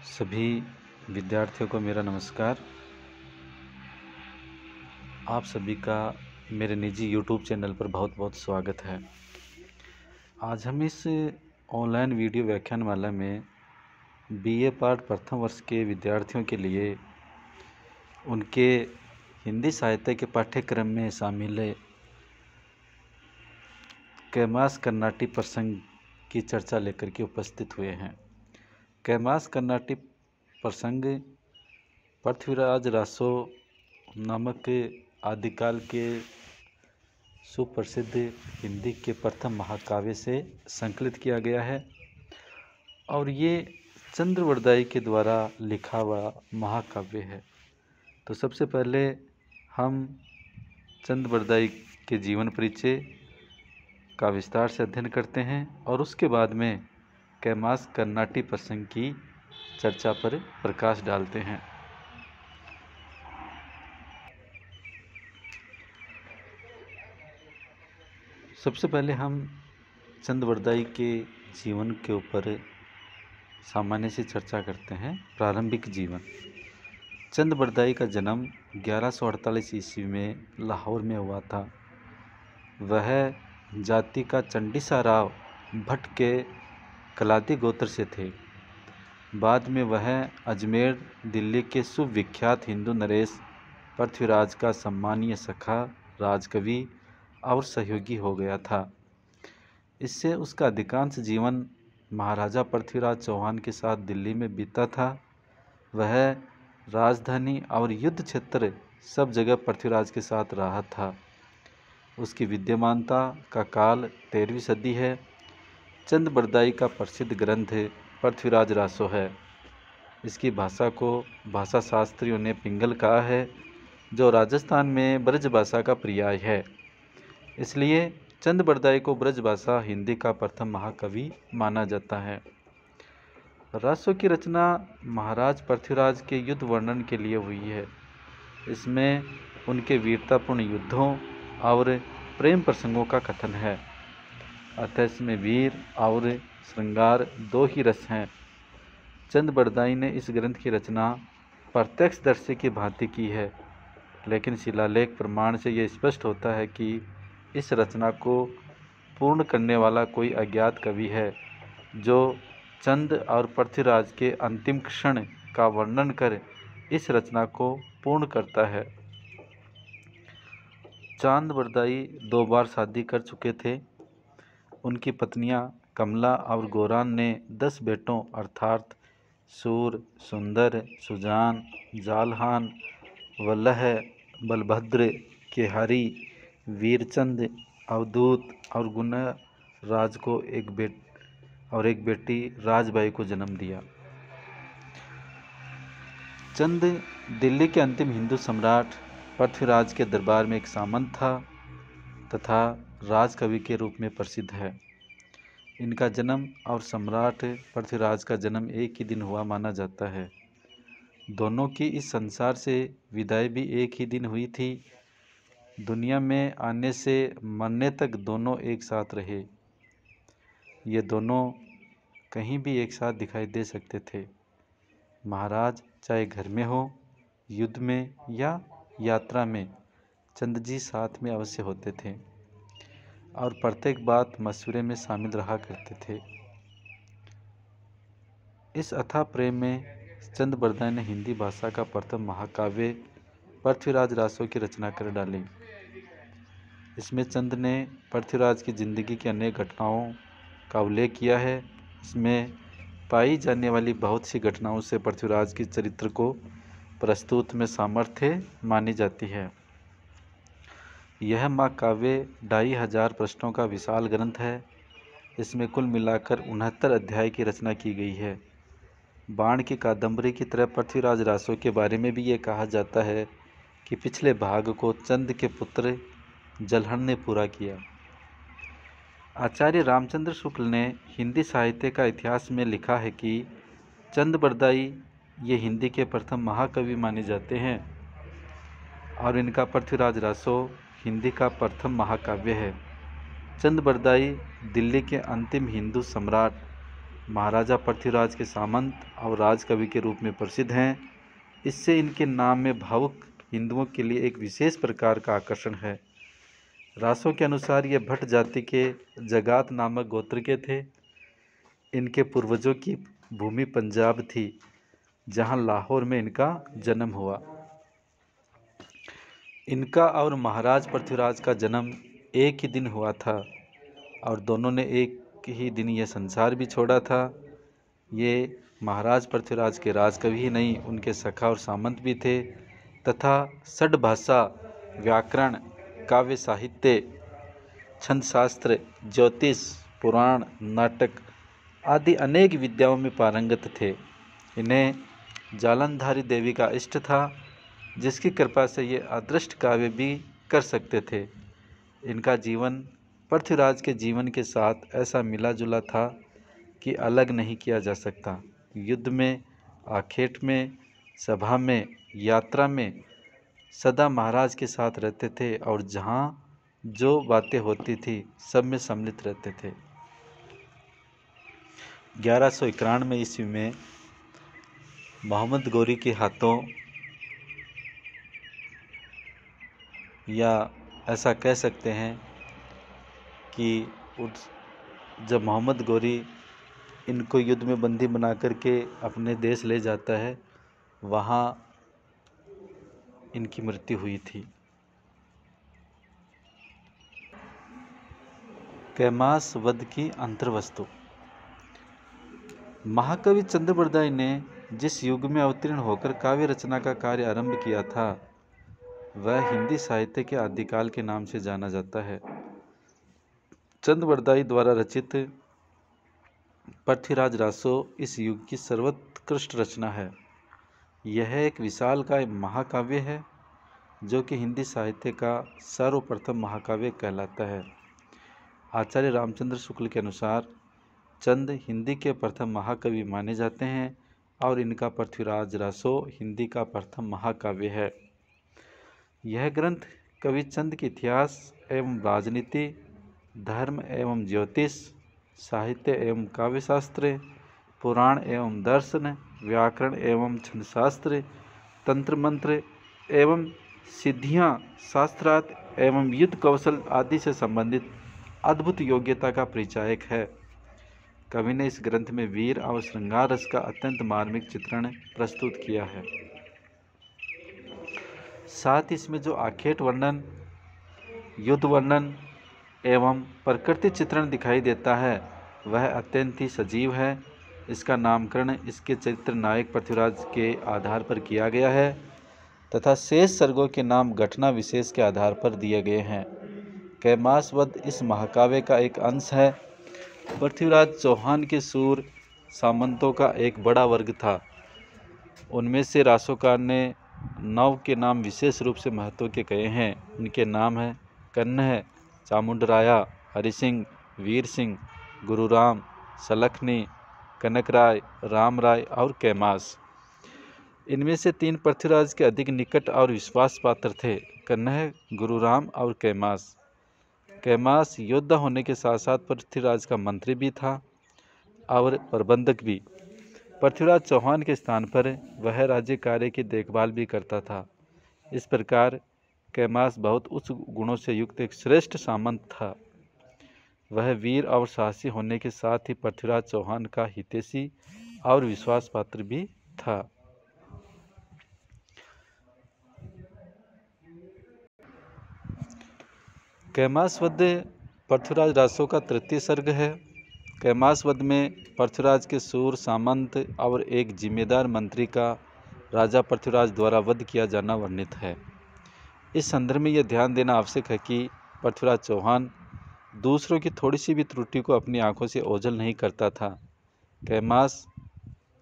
सभी विद्यार्थियों को मेरा नमस्कार। आप सभी का मेरे निजी YouTube चैनल पर बहुत बहुत स्वागत है। आज हम इस ऑनलाइन वीडियो व्याख्यानमाला में BA पार्ट प्रथम वर्ष के विद्यार्थियों के लिए उनके हिंदी साहित्य के पाठ्यक्रम में शामिल कैमास कर्नाटी प्रसंग की चर्चा लेकर के उपस्थित हुए हैं। कैमास कर्नाटी प्रसंग पृथ्वीराज रासो नामक आदिकाल के सुप्रसिद्ध हिंदी के प्रथम महाकाव्य से संकलित किया गया है और ये चंद्रवरदाई के द्वारा लिखा हुआ महाकाव्य है। तो सबसे पहले हम चंद्रवरदाई के जीवन परिचय का विस्तार से अध्ययन करते हैं और उसके बाद में कैमास कर्नाटी प्रसंग की चर्चा पर प्रकाश डालते हैं। सबसे पहले हम चंद्रवरदाई के जीवन के ऊपर सामान्य से चर्चा करते हैं। प्रारंभिक जीवन। चंद्रवरदाई का जन्म 1148 ईस्वी में लाहौर में हुआ था। वह जाति का चंडीसा राव भट्ट के कलादी गोत्र से थे। बाद में वह अजमेर दिल्ली के सुविख्यात हिंदू नरेश पृथ्वीराज का सम्मानीय सखा, राजकवि और सहयोगी हो गया था। इससे उसका अधिकांश जीवन महाराजा पृथ्वीराज चौहान के साथ दिल्ली में बीता था। वह राजधानी और युद्ध क्षेत्र सब जगह पृथ्वीराज के साथ रहा था। उसकी विद्यमानता का काल 13वीं सदी है। चंद्रवरदाई का प्रसिद्ध ग्रंथ पृथ्वीराज रासो है। इसकी भाषा को भाषा शास्त्रियों ने पिंगल कहा है, जो राजस्थान में ब्रज भाषा का पर्याय है। इसलिए चंद्रवरदाई को ब्रज भाषा हिंदी का प्रथम महाकवि माना जाता है। रासो की रचना महाराज पृथ्वीराज के युद्ध वर्णन के लिए हुई है। इसमें उनके वीरतापूर्ण युद्धों और प्रेम प्रसंगों का कथन है। अतः इसमें वीर और श्रृंगार दो ही रस हैं। चंद्रवरदाई ने इस ग्रंथ की रचना प्रत्यक्षदर्शी की भांति की है, लेकिन शिलालेख प्रमाण से यह स्पष्ट होता है कि इस रचना को पूर्ण करने वाला कोई अज्ञात कवि है, जो चंद और पृथ्वीराज के अंतिम क्षण का वर्णन कर इस रचना को पूर्ण करता है। चंद्रवरदाई 2 बार शादी कर चुके थे। उनकी पत्नियां कमला और गोरान ने 10 बेटों अर्थात सूर, सुंदर, सुजान, जालहान, वल्लह, बलभद्र, केहारी, वीरचंद, अवधूत और गुणराज को एक बेटी राजबाई को जन्म दिया। चंद दिल्ली के अंतिम हिंदू सम्राट पृथ्वीराज के दरबार में एक सामंत था तथा राजकवि के रूप में प्रसिद्ध है। इनका जन्म और सम्राट पृथ्वीराज का जन्म एक ही दिन हुआ माना जाता है। दोनों की इस संसार से विदाई भी एक ही दिन हुई थी। दुनिया में आने से मरने तक दोनों एक साथ रहे। ये दोनों कहीं भी एक साथ दिखाई दे सकते थे। महाराज चाहे घर में हो, युद्ध में या यात्रा में, चंद जी साथ में अवश्य होते थे और प्रत्येक बात मशवरे में शामिल रहा करते थे। इस अथाह प्रेम में चंद्रवरदाई ने हिंदी भाषा का प्रथम महाकाव्य पृथ्वीराज रासो की रचना कर डाली। इसमें चंद ने पृथ्वीराज की जिंदगी की अनेक घटनाओं का उल्लेख किया है। इसमें पाई जाने वाली बहुत सी घटनाओं से पृथ्वीराज के चरित्र को प्रस्तुत में सामर्थ्य मानी जाती है। यह महाकाव्य 2500 पृष्ठों का विशाल ग्रंथ है। इसमें कुल मिलाकर 69 अध्याय की रचना की गई है। बाण की कादंबरी की तरह पृथ्वीराज रासो के बारे में भी ये कहा जाता है कि पिछले भाग को चंद के पुत्र जलहन ने पूरा किया। आचार्य रामचंद्र शुक्ल ने हिंदी साहित्य का इतिहास में लिखा है कि चंद्रवरदाई ये हिंदी के प्रथम महाकवि माने जाते हैं और इनका पृथ्वीराज रासो हिंदी का प्रथम महाकाव्य है। चंद्रवरदाई दिल्ली के अंतिम हिंदू सम्राट महाराजा पृथ्वीराज के सामंत और राजकवि के रूप में प्रसिद्ध हैं। इससे इनके नाम में भावुक हिंदुओं के लिए एक विशेष प्रकार का आकर्षण है। रासों के अनुसार ये भट्ट जाति के जगात नामक गोत्र के थे। इनके पूर्वजों की भूमि पंजाब थी, जहां लाहौर में इनका जन्म हुआ। इनका और महाराज पृथ्वीराज का जन्म एक ही दिन हुआ था और दोनों ने एक ही दिन यह संसार भी छोड़ा था। ये महाराज पृथ्वीराज के राजकवि ही नहीं, उनके सखा और सामंत भी थे तथा षड्भाषा, व्याकरण, काव्य साहित्य, छंद शास्त्र, ज्योतिष, पुराण, नाटक आदि अनेक विद्याओं में पारंगत थे। इन्हें जालंधरी देवी का इष्ट था, जिसकी कृपा से ये अदृष्ट काव्य भी कर सकते थे। इनका जीवन पृथ्वीराज के जीवन के साथ ऐसा मिला जुला था कि अलग नहीं किया जा सकता। युद्ध में, आखेट में, सभा में, यात्रा में सदा महाराज के साथ रहते थे और जहाँ जो बातें होती थी सब में सम्मिलित रहते थे। 1191 ईस्वी में मोहम्मद गौरी के हाथों, या ऐसा कह सकते हैं कि जब मोहम्मद गौरी इनको युद्ध में बंदी बना करके अपने देश ले जाता है, वहाँ इनकी मृत्यु हुई थी। कैमास वध की अंतर्वस्तु। महाकवि चंद्रबरदाई ने जिस युग में अवतीर्ण होकर काव्य रचना का कार्य आरंभ किया था, वह हिंदी साहित्य के आदिकाल के नाम से जाना जाता है। चंद्रबरदाई द्वारा रचित पृथ्वीराज रासो इस युग की सर्वोत्कृष्ट रचना है। यह एक विशालकाय महाकाव्य है जो कि हिंदी साहित्य का सर्वप्रथम महाकाव्य कहलाता है। आचार्य रामचंद्र शुक्ल के अनुसार चंद हिंदी के प्रथम महाकवि माने जाते हैं और इनका पृथ्वीराज रासो हिंदी का प्रथम महाकाव्य है। यह ग्रंथ कवि चंद के इतिहास एवं राजनीति, धर्म एवं ज्योतिष, साहित्य एवं काव्यशास्त्र, पुराण एवं दर्शन, व्याकरण एवं छंदशास्त्र, तंत्र मंत्र एवं सिद्धियां, शास्त्रार्थ एवं युद्ध कौशल आदि से संबंधित अद्भुत योग्यता का परिचायक है। कवि ने इस ग्रंथ में वीर और श्रृंगार रस का अत्यंत मार्मिक चित्रण प्रस्तुत किया है। साथ ही इसमें जो आखेट वर्णन, युद्ध वर्णन एवं प्रकृति चित्रण दिखाई देता है, वह अत्यंत ही सजीव है। इसका नामकरण इसके चरित्र नायक पृथ्वीराज के आधार पर किया गया है तथा शेष सर्गों के नाम घटना विशेष के आधार पर दिए गए हैं। कैमास वध इस महाकाव्य का एक अंश है। पृथ्वीराज चौहान के सूर सामंतों का एक बड़ा वर्ग था। उनमें से रासोकार ने 9 के नाम विशेष रूप से महत्व के कहे हैं। उनके नाम हैं कन्ह, चामुंडराया, हरि सिंह, वीर सिंह, गुरुराम, सलखनी, कनकराय, रामराय और कैमास। इनमें से 3 पृथ्वीराज के अधिक निकट और विश्वास पात्र थे, कन्ह, गुरुराम और कैमास। कैमास योद्धा होने के साथ साथ पृथ्वीराज का मंत्री भी था और प्रबंधक भी। पृथ्वीराज चौहान के स्थान पर वह राज्य कार्य की देखभाल भी करता था। इस प्रकार कैमास बहुत उच्च गुणों से युक्त एक श्रेष्ठ सामंत था। वह वीर और साहसी होने के साथ ही पृथ्वीराज चौहान का हितैषी और विश्वास पात्र भी था। कैमास वध पृथ्वीराज रासो का तृतीय सर्ग है। कैमास वध में पृथ्वीराज के सूर सामंत और एक जिम्मेदार मंत्री का राजा पृथ्वीराज द्वारा वध किया जाना वर्णित है। इस संदर्भ में यह ध्यान देना आवश्यक है कि पृथ्वीराज चौहान दूसरों की थोड़ी सी भी त्रुटि को अपनी आंखों से ओझल नहीं करता था। कैमास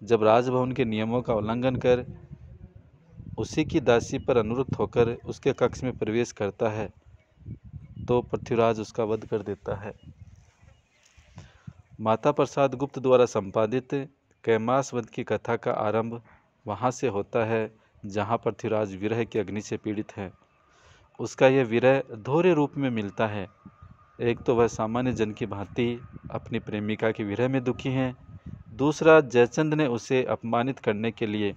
जब राजभवन के नियमों का उल्लंघन कर उसी की दासी पर अनुरक्त होकर उसके कक्ष में प्रवेश करता है तो पृथ्वीराज उसका वध कर देता है। माता प्रसाद गुप्त द्वारा संपादित कैमास वध की कथा का आरंभ वहाँ से होता है जहाँ पृथ्वीराज विरह की अग्नि से पीड़ित है। उसका यह विरह दोहरे रूप में मिलता है। एक तो वह सामान्य जन की भांति अपनी प्रेमिका के विरह में दुखी हैं, दूसरा, जयचंद ने उसे अपमानित करने के लिए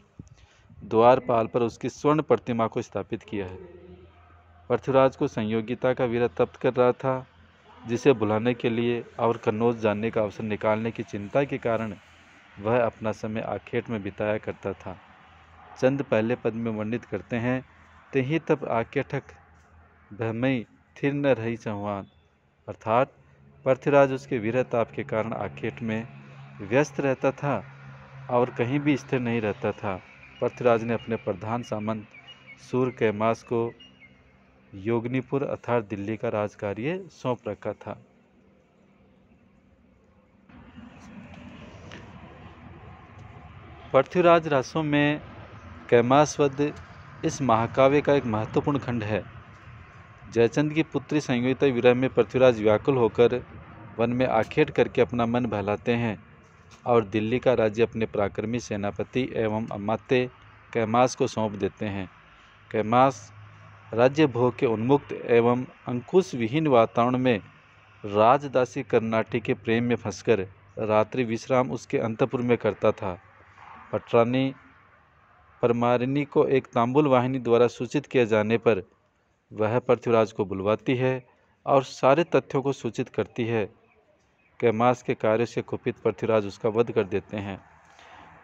द्वारपाल पर उसकी स्वर्ण प्रतिमा को स्थापित किया है। पृथ्वीराज को संयोगिता का वीरा तप्त कर रहा था, जिसे बुलाने के लिए और कन्नौज जाने का अवसर निकालने की चिंता के कारण वह अपना समय आखेट में बिताया करता था। चंद पहले पद में वर्णित करते हैं, "तेहि तब आकेठक भयमई थिर न रही चौहान", अर्थात पृथ्वीराज उसके वीरताप के कारण आखेट में व्यस्त रहता था और कहीं भी स्थिर नहीं रहता था। पृथ्वीराज ने अपने प्रधान सामंत सूर कैमास को योगनीपुर अर्थात दिल्ली का राजकार्य सौंप रखा था। पृथ्वीराज रासों में कैमासवध इस महाकाव्य का एक महत्वपूर्ण खंड है। जयचंद की पुत्री संयोगिता विरह में पृथ्वीराज व्याकुल होकर वन में आखेट करके अपना मन बहलाते हैं और दिल्ली का राज्य अपने पराक्रमी सेनापति एवं अमात्य कैमास को सौंप देते हैं। कैमास राज्य भोग के उन्मुक्त एवं अंकुश विहीन वातावरण में राजदासी कर्नाटी के प्रेम में फंसकर रात्रि विश्राम उसके अंतपुर में करता था। पटरानी परमारिणी को एक तांबुल वाहिनी द्वारा सूचित किए जाने पर वह पृथ्वीराज को बुलवाती है और सारे तथ्यों को सूचित करती है। कैमास के कार्य से कुपित पृथ्वीराज उसका वध कर देते हैं।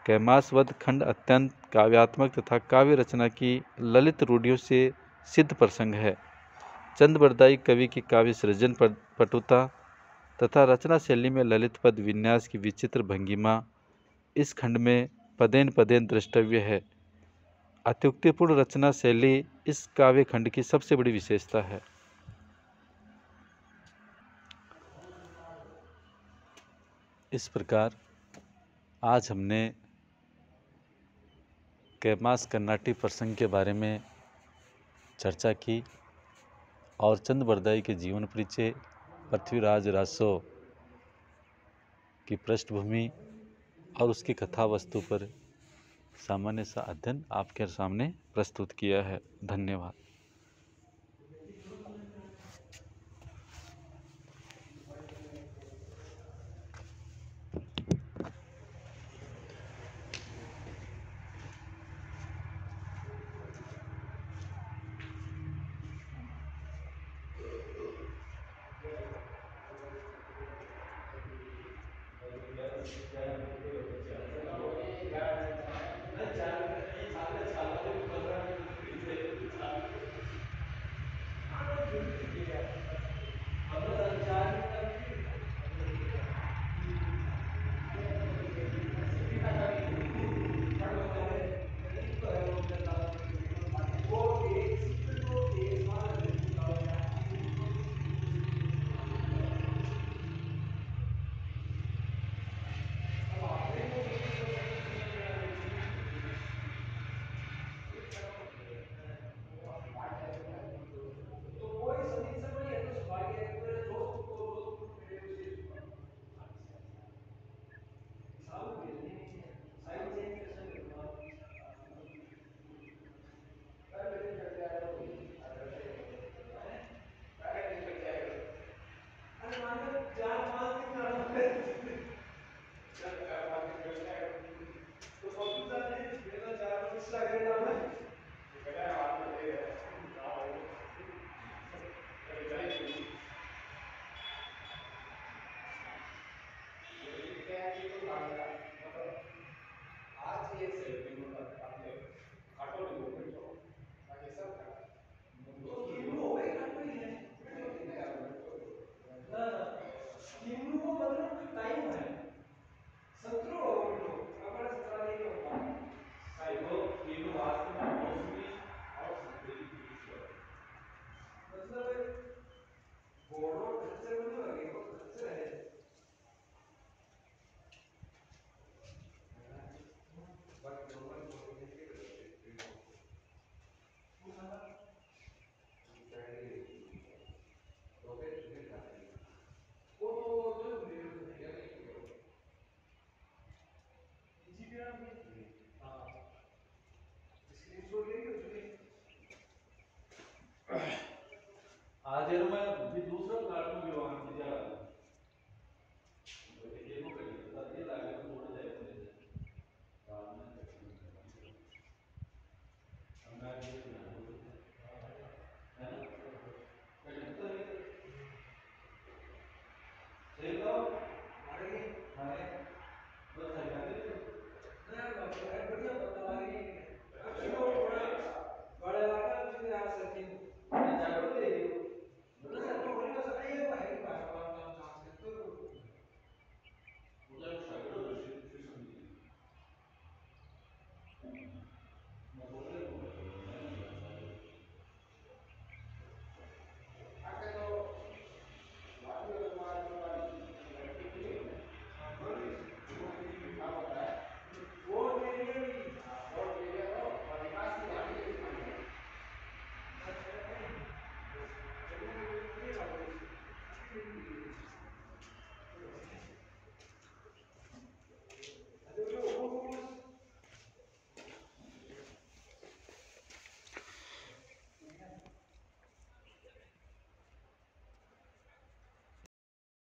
कैमास वध खंड अत्यंत काव्यात्मक तथा काव्य रचना की ललित रूढ़ियों से सिद्ध प्रसंग है। चंद बरदाई कवि की काव्य सृजन पटुता तथा रचना शैली में ललित पद विन्यास की विचित्र भंगिमा इस खंड में पदेन पदेन द्रष्टव्य है। अत्युक्तिपूर्ण रचना शैली इस काव्य खंड की सबसे बड़ी विशेषता है। इस प्रकार आज हमने कैमास कर्नाटी प्रसंग के बारे में चर्चा की और चंद बरदाई के जीवन परिचय, पृथ्वीराज रासो की पृष्ठभूमि और उसकी कथा वस्तु पर सामान्य सा अध्ययन आपके सामने प्रस्तुत किया है। धन्यवाद।